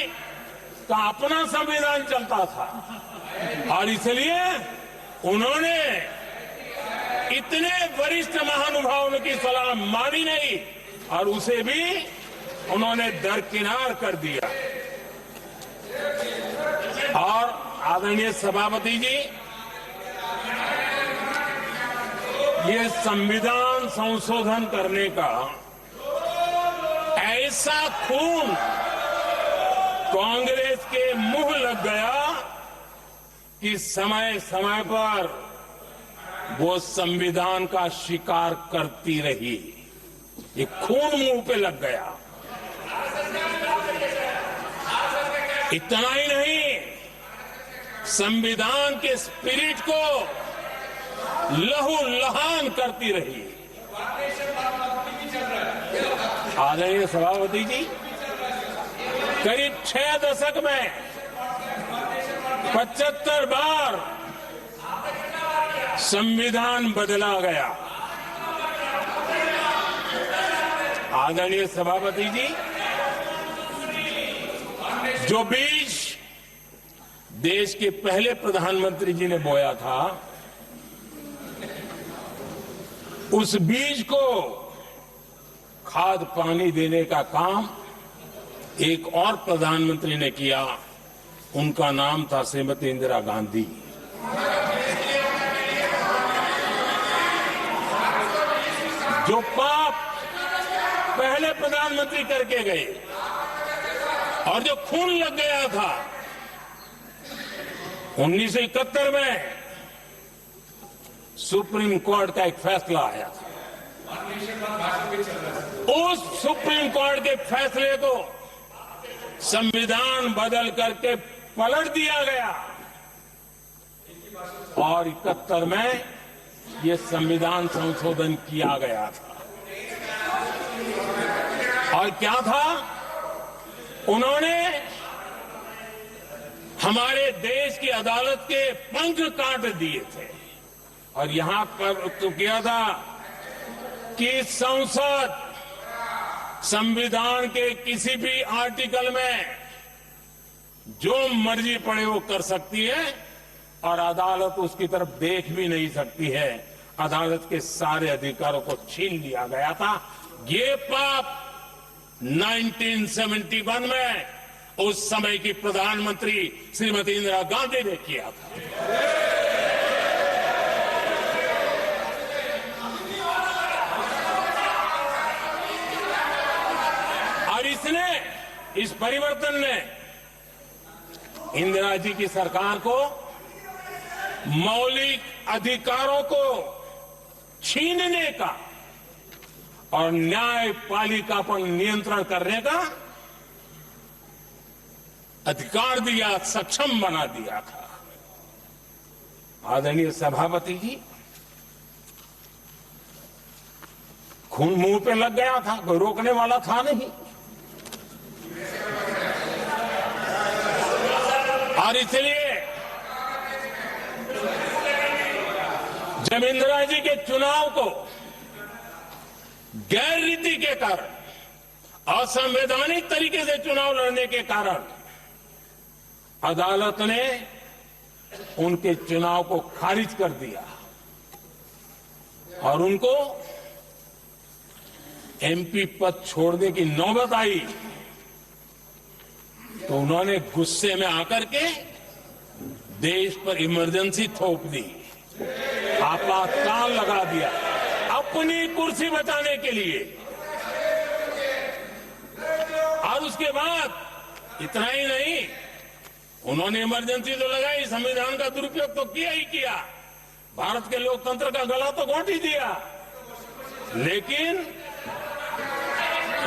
का अपना संविधान चलता था और इसलिए उन्होंने इतने वरिष्ठ महानुभावों की सलाह मानी नहीं और उसे भी उन्होंने दरकिनार कर दिया। और आदरणीय सभापति जी, ये संविधान संशोधन करने का ऐसा खून कांग्रेस के मुंह लग गया कि समय समय पर वो संविधान का शिकार करती रही। ये खून मुंह पे लग गया। इतना ही नहीं, संविधान के स्पिरिट को लहू लहान करती रही। आदरणीय सभापति जी, करीब 6 दशक में 75 बार संविधान बदला गया। आदरणीय सभापति जी, जो बीज देश के पहले प्रधानमंत्री जी ने बोया था, उस बीज को खाद पानी देने का काम एक और प्रधानमंत्री ने किया। उनका नाम था श्रीमती इंदिरा गांधी। जो पाप पहले प्रधानमंत्री करके गए और जो खून लग गया था 1971 में, सुप्रीम कोर्ट का एक फैसला आया था। उस सुप्रीम कोर्ट के फैसले को संविधान बदल करके पलट दिया गया और 71 में ये संविधान संशोधन किया गया था। और क्या था, उन्होंने हमारे देश की अदालत के पंख काट दिए थे और यहां पर तो किया था कि संसद संविधान के किसी भी आर्टिकल में जो मर्जी पड़े वो कर सकती है और अदालत उसकी तरफ देख भी नहीं सकती है। अदालत के सारे अधिकारों को छीन लिया गया था। ये पाप 1971 में उस समय की प्रधानमंत्री श्रीमती इंदिरा गांधी ने किया था। और इस परिवर्तन ने इंदिरा जी की सरकार को मौलिक अधिकारों को छीनने का और न्यायपालिका पर नियंत्रण करने का अधिकार दिया, सक्षम बना दिया था। आदरणीय सभापति जी, खून मुंह पे लग गया था, कोई रोकने वाला था नहीं। और इसलिए जब इंदिरा जी के चुनाव को गैर रीति के कारण, असंवैधानिक तरीके से चुनाव लड़ने के कारण अदालत ने उनके चुनाव को खारिज कर दिया और उनको एमपी पद छोड़ने की नौबत आई, तो उन्होंने गुस्से में आकर के देश पर इमरजेंसी थोप दी, आपातकाल लगा दिया अपनी कुर्सी बचाने के लिए। और उसके बाद इतना ही नहीं, उन्होंने इमरजेंसी तो लगाई, संविधान का दुरुपयोग तो किया ही किया, भारत के लोकतंत्र का गला तो घोंट ही दिया। लेकिन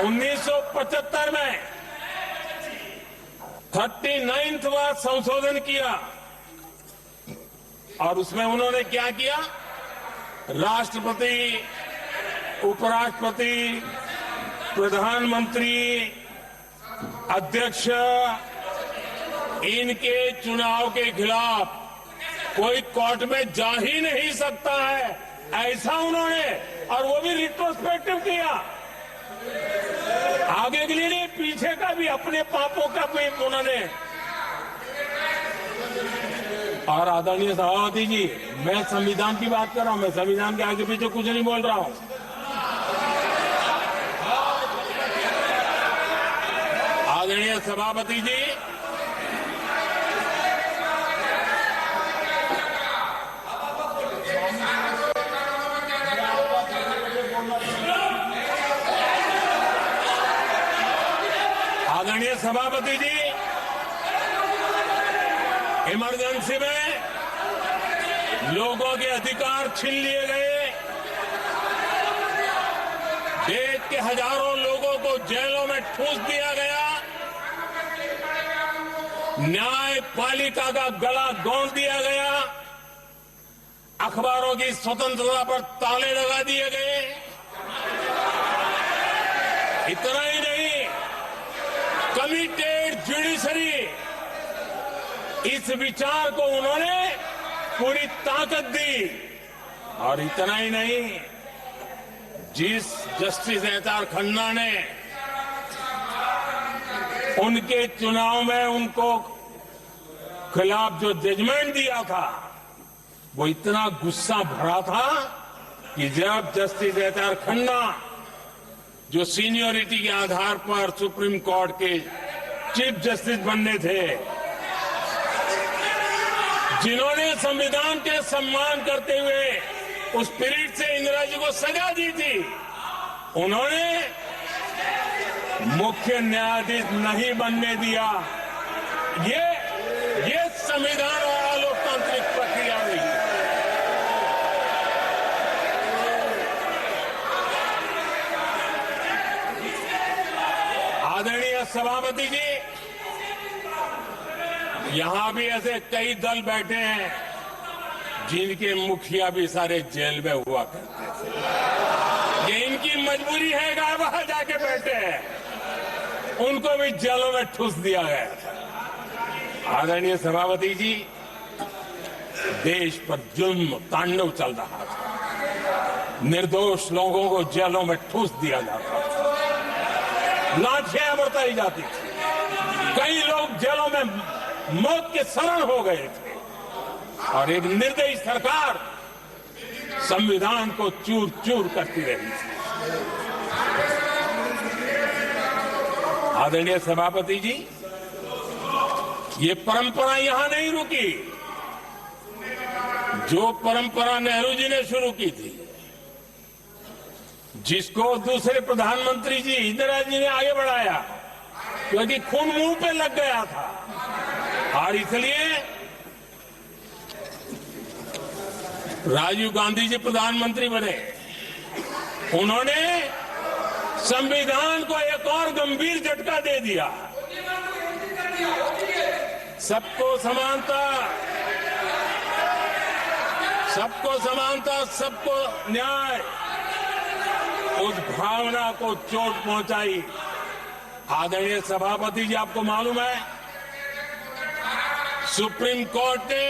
1975 में 39वां संशोधन किया और उसमें उन्होंने क्या किया? राष्ट्रपति, उपराष्ट्रपति, प्रधानमंत्री, अध्यक्ष, इनके चुनाव के खिलाफ कोई कोर्ट में जा ही नहीं सकता है, ऐसा उन्होंने, और वो भी रिट्रोस्पेक्टिव किया। आगे के लिए नहीं, पीछे का भी, अपने पापों का भी उन्होंने। और आदरणीय सभापति जी, मैं संविधान की बात कर रहा हूं, मैं संविधान के आगे पीछे कुछ नहीं बोल रहा हूं। आदरणीय सभापति जी, आदरणीय सभापति जी, इमरजेंसी में लोगों के अधिकार छीन लिए गए, देश के हजारों लोगों को जेलों में ठूंस दिया गया, न्यायपालिका का गला दौड़ दिया गया, अखबारों की स्वतंत्रता पर ताले लगा दिए गए। इतना ही नहीं, कमिटेड जुडिशरी, इस विचार को उन्होंने पूरी ताकत दी। और इतना ही नहीं, जिस जस्टिस एहतार खन्ना ने उनके चुनाव में उनको खिलाफ जो जजमेंट दिया था, वो इतना गुस्सा भरा था कि जब जस्टिस एहतार खन्ना, जो सीनियरिटी के आधार पर सुप्रीम कोर्ट के चीफ जस्टिस बनने थे, जिन्होंने संविधान के सम्मान करते हुए उस पीरियड से इंदिरा जी को सजा दी थी, उन्होंने मुख्य न्यायाधीश नहीं बनने दिया। ये संविधान और लोकतांत्रिक प्रक्रिया हुई। आदरणीय सभापति जी, यहां भी ऐसे कई दल बैठे हैं जिनके मुखिया भी सारे जेल में हुआ करते थे। ये इनकी मजबूरी है कि वहां जाके बैठे हैं, उनको भी जेलों में ठूस दिया गया था। आदरणीय सभापति जी, देश पर जुल्म तांडव चल रहा था, निर्दोष लोगों को जेलों में ठूस दिया जाता था, लाठियां बरताई जाती थी, कई लोग जेलों में मौत के शरण हो गए थे, और एक निर्दयी सरकार संविधान को चूर चूर करती रही थी। आदरणीय सभापति जी, ये परंपरा यहां नहीं रुकी। जो परंपरा नेहरू जी ने शुरू की थी, जिसको दूसरे प्रधानमंत्री जी इंदिरा जी ने आगे बढ़ाया, क्योंकि खून मुंह पे लग गया था, और इसलिए राजीव गांधी जी प्रधानमंत्री बने। उन्होंने संविधान को एक और गंभीर झटका दे दिया। सबको समानता, सबको समानता, सबको न्याय, उस भावना को चोट पहुंचाई। आदरणीय सभापति जी, आपको मालूम है, सुप्रीम कोर्ट ने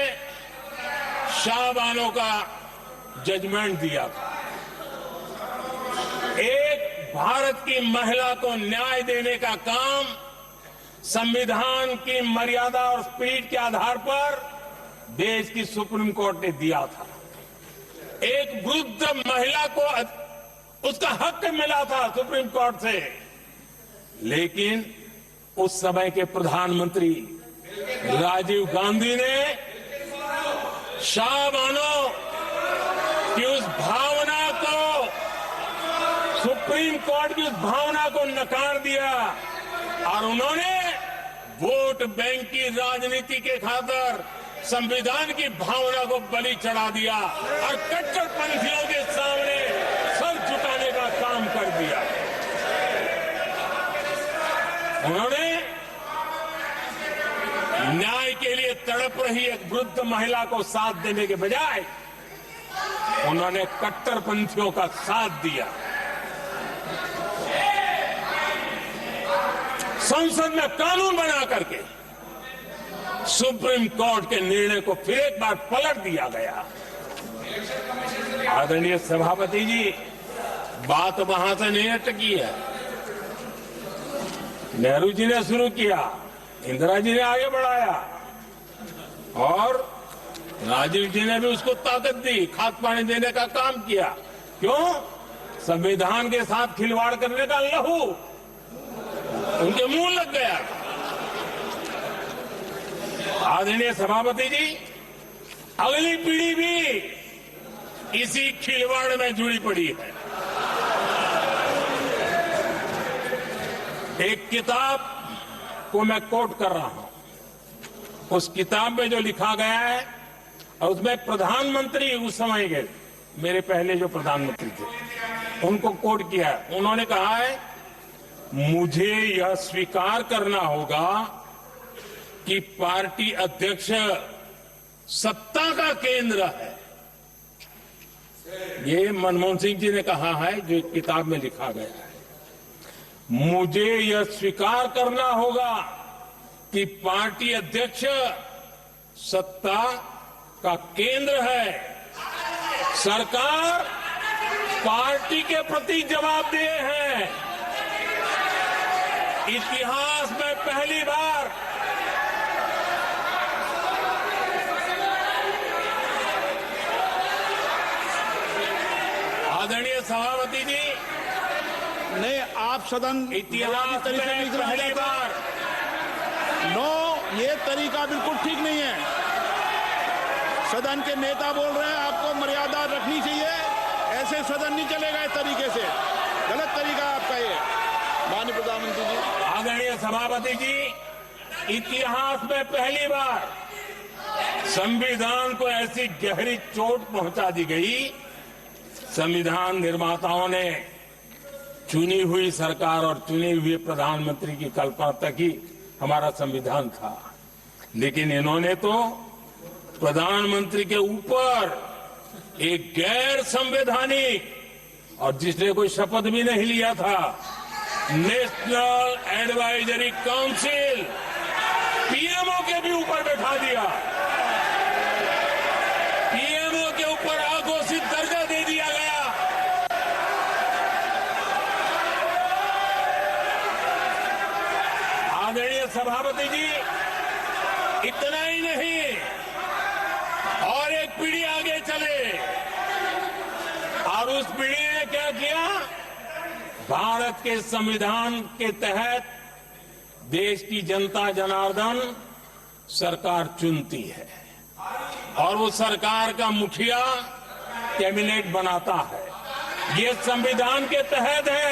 शाहबानो का जजमेंट दिया था। एक भारत की महिला को न्याय देने का काम संविधान की मर्यादा और स्पीड के आधार पर देश की सुप्रीम कोर्ट ने दिया था। एक वृद्ध महिला को उसका हक मिला था सुप्रीम कोर्ट से, लेकिन उस समय के प्रधानमंत्री राजीव गांधी ने शाहबानो की उस भावना को, सुप्रीम कोर्ट की उस भावना को नकार दिया, और उन्होंने वोट बैंक की राजनीति के खातिर संविधान की भावना को बलि चढ़ा दिया और कट्टरपंथियों के सामने सर झुकाने का काम कर दिया। तड़प रही एक वृद्ध महिला को साथ देने के बजाय उन्होंने कट्टरपंथियों का साथ दिया। संसद में कानून बना करके सुप्रीम कोर्ट के निर्णय को फिर एक बार पलट दिया गया। आदरणीय सभापति जी, बात वहां से नहीं अटकी है। नेहरू जी ने शुरू किया, इंदिरा जी ने आगे बढ़ाया और राजीव जी ने भी उसको ताकत दी, खाद पानी देने का काम किया। क्यों? संविधान के साथ खिलवाड़ करने का लहू उनके मुंह लग गया। आदरणीय सभापति जी, अगली पीढ़ी भी इसी खिलवाड़ में जुड़ी पड़ी है। एक किताब को मैं कोट कर रहा हूं। उस किताब में जो लिखा गया है और उसमें प्रधानमंत्री उस समय के मेरे पहले जो प्रधानमंत्री थे उनको कोट किया है। उन्होंने कहा है, मुझे यह स्वीकार करना होगा कि पार्टी अध्यक्ष सत्ता का केंद्र है। ये मनमोहन सिंह जी ने कहा है, जो किताब में लिखा गया है। मुझे यह स्वीकार करना होगा कि पार्टी अध्यक्ष सत्ता का केंद्र है। सरकार पार्टी के प्रति जवाबदेह है। इतिहास में पहली बार आदरणीय सभापति जी, नहीं, आप सदन इतिहास तरीके में पहली बार ये तरीका बिल्कुल ठीक नहीं है। सदन के नेता बोल रहे हैं, आपको मर्यादा रखनी चाहिए। ऐसे सदन नहीं चलेगा इस तरीके से। गलत तरीका आपका ये, माननीय प्रधानमंत्री जी। आदरणीय सभापति जी, इतिहास में पहली बार संविधान को ऐसी गहरी चोट पहुंचा दी गई। संविधान निर्माताओं ने चुनी हुई सरकार और चुने हुए प्रधानमंत्री की कल्पना तक ही हमारा संविधान था, लेकिन इन्होंने तो प्रधानमंत्री के ऊपर एक गैर संवैधानिक और जिसने कोई शपथ भी नहीं लिया था, नेशनल एडवाइजरी काउंसिल पीएमओ के भी ऊपर बैठा दिया। पीएमओ के ऊपर अघोषित दर्जा दे दिया गया। आदरणीय सभापति जी, इतना ही नहीं, और एक पीढ़ी आगे चले और उस पीढ़ी ने क्या किया? भारत के संविधान के तहत देश की जनता जनार्दन सरकार चुनती है और वो सरकार का मुखिया कैबिनेट बनाता है। ये संविधान के तहत है।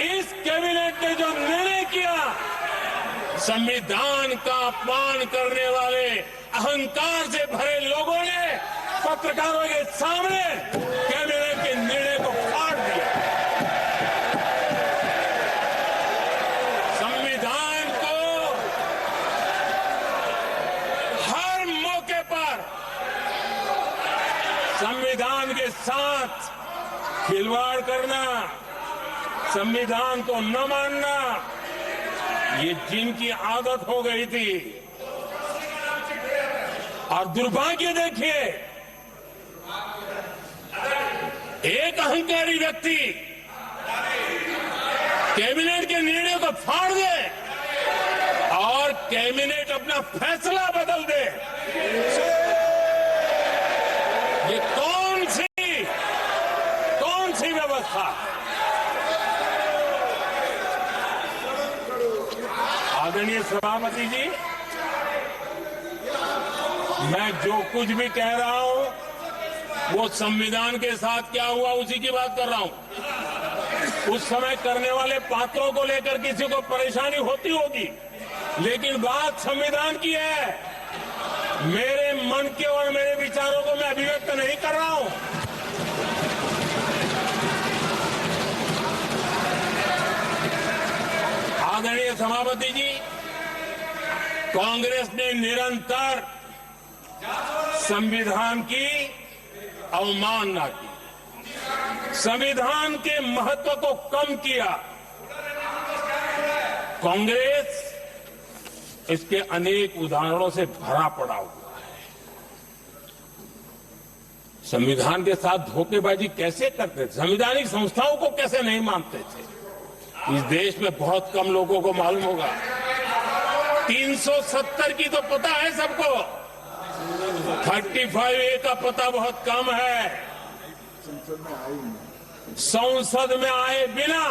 इस कैबिनेट ने जो निर्णय किया, संविधान का अपमान करने वाले अहंकार से भरे लोगों ने पत्रकारों के सामने कैबिनेट के निर्णय को फाड़ दिया। संविधान को हर मौके पर संविधान के साथ खिलवाड़ करना, संविधान को न मानना, ये जिनकी आदत हो गई थी। और दुर्भाग्य देखिए, एक अहंकारी व्यक्ति कैबिनेट के निर्णय को फाड़ दे और कैबिनेट अपना फैसला बदल दे। ये कौन सी व्यवस्था? आदरणीय सभापति जी, मैं जो कुछ भी कह रहा हूं वो संविधान के साथ क्या हुआ उसी की बात कर रहा हूं। उस समय करने वाले पात्रों को लेकर किसी को परेशानी होती होगी, लेकिन बात संविधान की है। मेरे मन के और मेरे विचारों को मैं अभिव्यक्त नहीं कर रहा हूं। आदरणीय सभापति जी, कांग्रेस ने निरंतर संविधान की अवमानना की, संविधान के महत्व को कम किया। कांग्रेस इसके अनेक उदाहरणों से भरा पड़ा हुआ है। संविधान के साथ धोखेबाजी कैसे करते थे, संवैधानिक संस्थाओं को कैसे नहीं मानते थे, इस देश में बहुत कम लोगों को मालूम होगा। 370 की तो पता है सबको, 35A का पता बहुत कम है। संसद में आए बिना,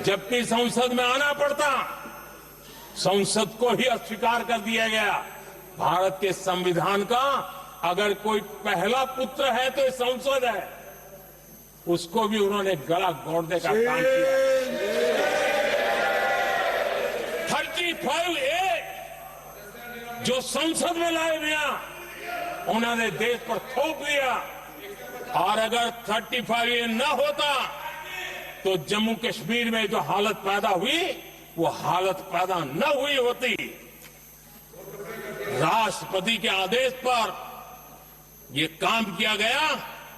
जबकि संसद में आना पड़ता, संसद को ही अस्वीकार कर दिया गया। भारत के संविधान का अगर कोई पहला पुत्र है तो संसद है, उसको भी उन्होंने गला घोटने का काम किया। 35A जो संसद में लाए बिना उन्होंने देश पर थोप दिया, और अगर 35A न होता तो जम्मू कश्मीर में जो हालत पैदा हुई वो हालत पैदा न हुई होती। राष्ट्रपति के आदेश पर ये काम किया गया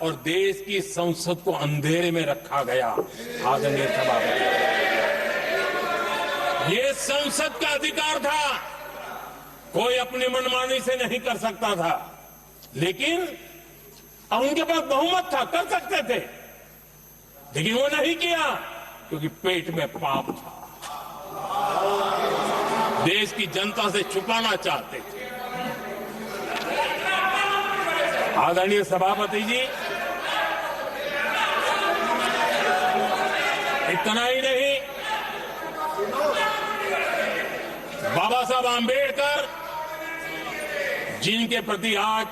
और देश की संसद को अंधेरे में रखा गया। आदरणीय सभापति, ये संसद का अधिकार था, कोई अपनी मनमानी से नहीं कर सकता था, लेकिन उनके पास बहुमत था, कर सकते थे, लेकिन वो नहीं किया क्योंकि पेट में पाप था, देश की जनता से छुपाना चाहते थे। आदरणीय सभापति जी, इतना ही नहीं, बाबा साहब आंबेडकर जिनके प्रति आज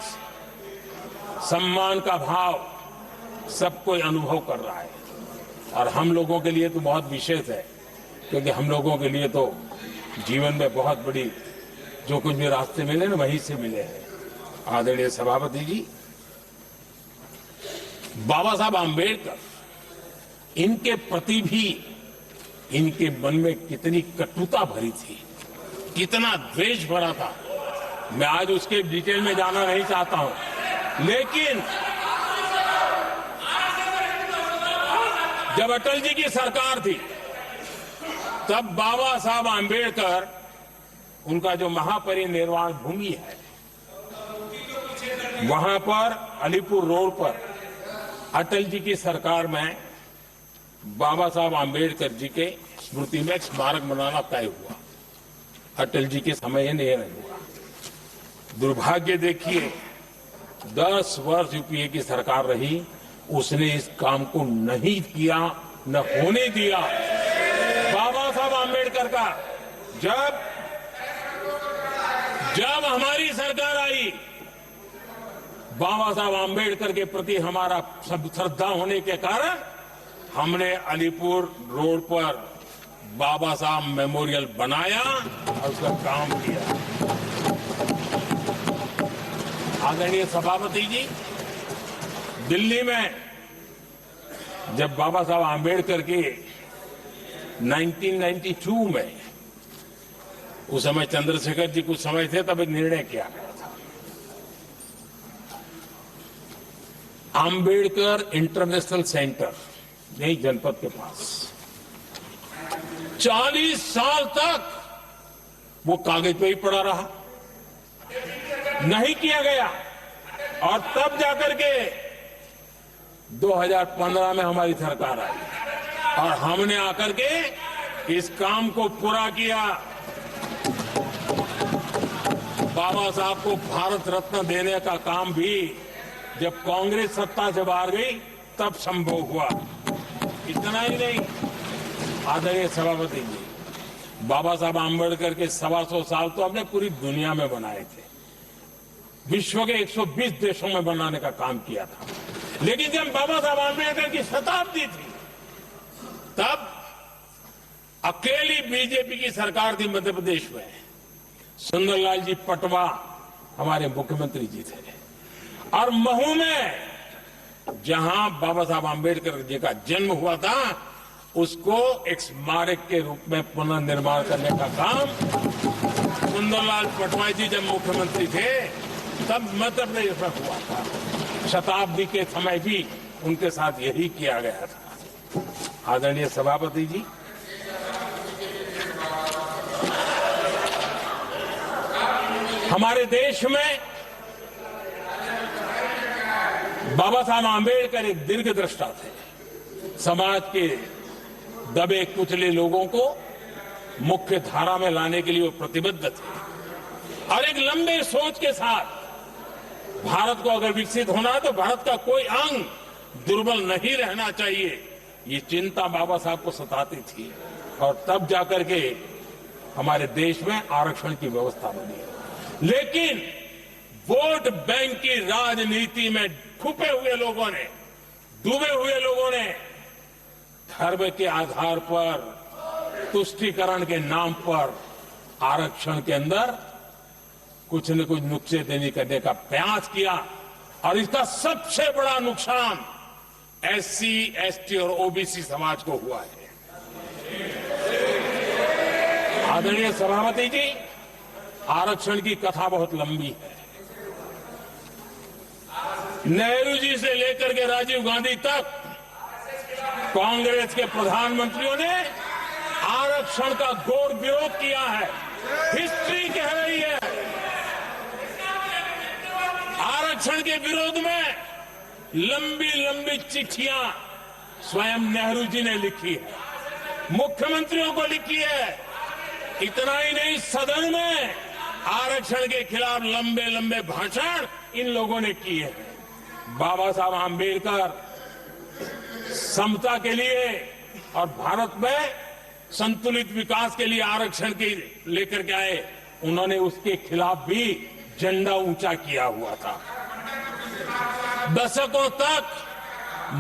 सम्मान का भाव सब कोई अनुभव कर रहा है, और हम लोगों के लिए तो बहुत विशेष है, क्योंकि हम लोगों के लिए तो जीवन में बहुत बड़ी जो कुछ भी रास्ते मिले ना वहीं से मिले हैं। आदरणीय सभापति जी, बाबा साहब आंबेडकर, इनके प्रति भी इनके मन में कितनी कटुता भरी थी, कितना द्वेष भरा था, मैं आज उसके डिटेल में जाना नहीं चाहता हूं, लेकिन जब अटल जी की सरकार थी तब बाबा साहब आंबेडकर, उनका जो महापरिनिर्वाण भूमि है, वहां पर अलीपुर रोड पर अटल जी की सरकार में बाबा साहब आंबेडकर जी के स्मृति में एक स्मारक बनाना तय हुआ। अटल जी के समय ये नहीं हुआ। दुर्भाग्य देखिए, 10 वर्ष यूपीए की सरकार रही, उसने इस काम को नहीं किया, न होने दिया। बाबा साहब आंबेडकर का जब हमारी सरकार आई, बाबा साहब आंबेडकर के प्रति हमारा सब श्रद्धा होने के कारण हमने अलीपुर रोड पर बाबा साहब मेमोरियल बनाया और उसका काम किया। आदरणीय सभापति जी, दिल्ली में जब बाबा साहब आंबेडकर के 1992 में, उस समय चंद्रशेखर जी कुछ समय थे, तब एक निर्णय किया गया था, आंबेडकर इंटरनेशनल सेंटर यही जनपद के पास 40 साल तक वो कागज पे ही पड़ा रहा, नहीं किया गया। और तब जाकर के 2015 में हमारी सरकार आई और हमने आकर के इस काम को पूरा किया। बाबा साहब को भारत रत्न देने का काम भी जब कांग्रेस सत्ता से बाहर गई तब संभव हुआ। इतना ही नहीं, आदरणीय सभापति जी, बाबा साहब आंबेडकर के 125 साल तो हमने पूरी दुनिया में बनाए थे, विश्व के 120 देशों में बनाने का काम किया था। लेकिन जब बाबा साहब आंबेडकर की शताब्दी थी, तब अकेली बीजेपी की सरकार थी मध्य प्रदेश में। सुंदरलाल जी पटवा हमारे मुख्यमंत्री जी थे, और महू में जहां बाबा साहब आंबेडकर जी का जन्म हुआ था, उसको एक स्मारक के रूप में पुनर्निर्माण करने का काम सुंदरलाल पटवारी जी जब मुख्यमंत्री थे तब मध्य प्रदेश में हुआ था। शताब्दी के समय भी उनके साथ यही किया गया था। आदरणीय सभापति जी, हमारे देश में बाबा साहब आंबेडकर एक दीर्घदृष्टा थे। समाज के दबे कुचले लोगों को मुख्य धारा में लाने के लिए वो प्रतिबद्ध थे और एक लंबे सोच के साथ भारत को अगर विकसित होना है तो भारत का कोई अंग दुर्बल नहीं रहना चाहिए, ये चिंता बाबा साहब को सताती थी। और तब जाकर के हमारे देश में आरक्षण की व्यवस्था बनी। लेकिन वोट बैंक की राजनीति में छुपे हुए लोगों ने, डूबे हुए लोगों ने धर्म के आधार पर, तुष्टीकरण के नाम पर आरक्षण के अंदर कुछ न कुछ नुक्सेदेनी करने का प्रयास किया और इसका सबसे बड़ा नुकसान एससी, एसटी और ओबीसी समाज को हुआ है। आदरणीय सभापति जी, आरक्षण की कथा बहुत लंबी है। नेहरू जी से लेकर के राजीव गांधी तक कांग्रेस के प्रधानमंत्रियों ने आरक्षण का घोर विरोध किया है। हिस्ट्री कह रही है आरक्षण के विरोध में लंबी लंबी चिट्ठियां स्वयं नेहरू जी ने लिखी है, मुख्यमंत्रियों को लिखी है। इतना ही नहीं, सदन में आरक्षण के खिलाफ लंबे लंबे भाषण इन लोगों ने किए हैं। बाबा साहब आंबेडकर समता के लिए और भारत में संतुलित विकास के लिए आरक्षण के लेकर के आए। उन्होंने उसके खिलाफ भी झंडा ऊंचा किया हुआ था। दशकों तक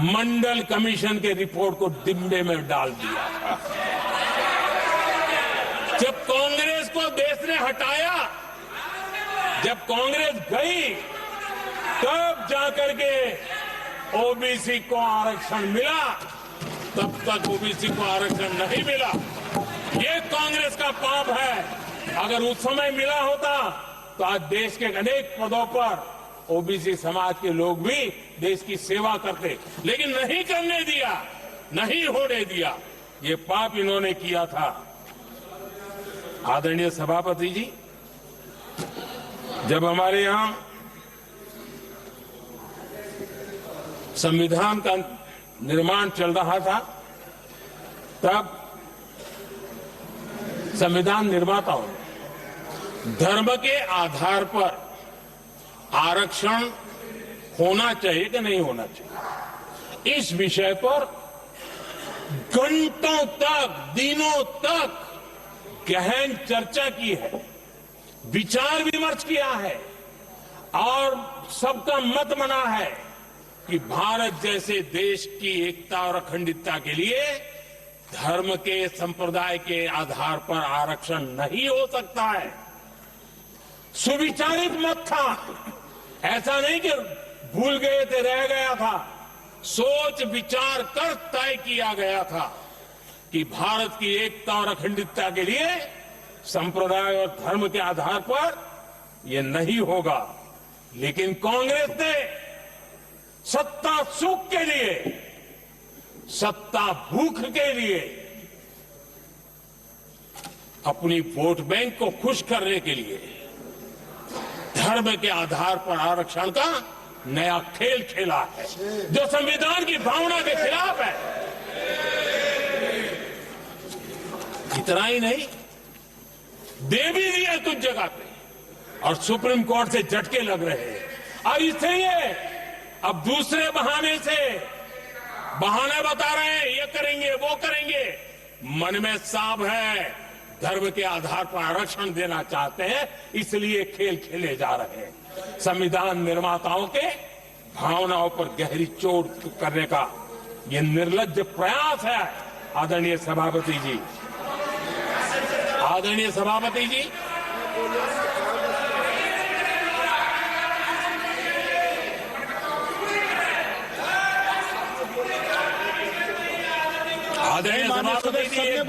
मंडल कमीशन के रिपोर्ट को डिब्बे में डाल दिया था। जब कांग्रेस को देश ने हटाया, जब कांग्रेस गई, तब जाकर के ओबीसी को आरक्षण मिला। तब तक ओबीसी को आरक्षण नहीं मिला। ये कांग्रेस का पाप है। अगर उस समय मिला होता तो आज देश के अनेक पदों पर ओबीसी समाज के लोग भी देश की सेवा करते, लेकिन नहीं करने दिया, नहीं होने दिया। ये पाप इन्होंने किया था। आदरणीय सभापति जी, जब हमारे यहां संविधान का निर्माण चल रहा था, तब संविधान निर्माताओं ने धर्म के आधार पर आरक्षण होना चाहिए कि नहीं होना चाहिए, इस विषय पर घंटों तक, दिनों तक गहन चर्चा की है, विचार विमर्श किया है और सबका मत बना है कि भारत जैसे देश की एकता और अखंडता के लिए धर्म के, संप्रदाय के आधार पर आरक्षण नहीं हो सकता है। सुविचारित मत था, ऐसा नहीं कि भूल गए थे, रह गया था। सोच विचार कर तय किया गया था कि भारत की एकता और अखंडता के लिए संप्रदाय और धर्म के आधार पर यह नहीं होगा। लेकिन कांग्रेस ने सत्ता सुख के लिए, सत्ता भूख के लिए, अपनी वोट बैंक को खुश करने के लिए धर्म के आधार पर आरक्षण का नया खेल खेला है, जो संविधान की भावना के खिलाफ है। इतना ही नहीं, दे भी दिया कुछ जगह पे और सुप्रीम कोर्ट से झटके लग रहे हैं। और इसलिए अब दूसरे बहाने से बहाने बता रहे हैं, ये करेंगे, वो करेंगे। मन में साफ है, धर्म के आधार पर आरक्षण देना चाहते हैं, इसलिए खेल खेले जा रहे हैं। संविधान निर्माताओं के भावनाओं पर गहरी चोट करने का ये निर्लज्ज प्रयास है। आदरणीय सभापति जी, आदरणीय सभापति जी, आदरणीय सभापति जी,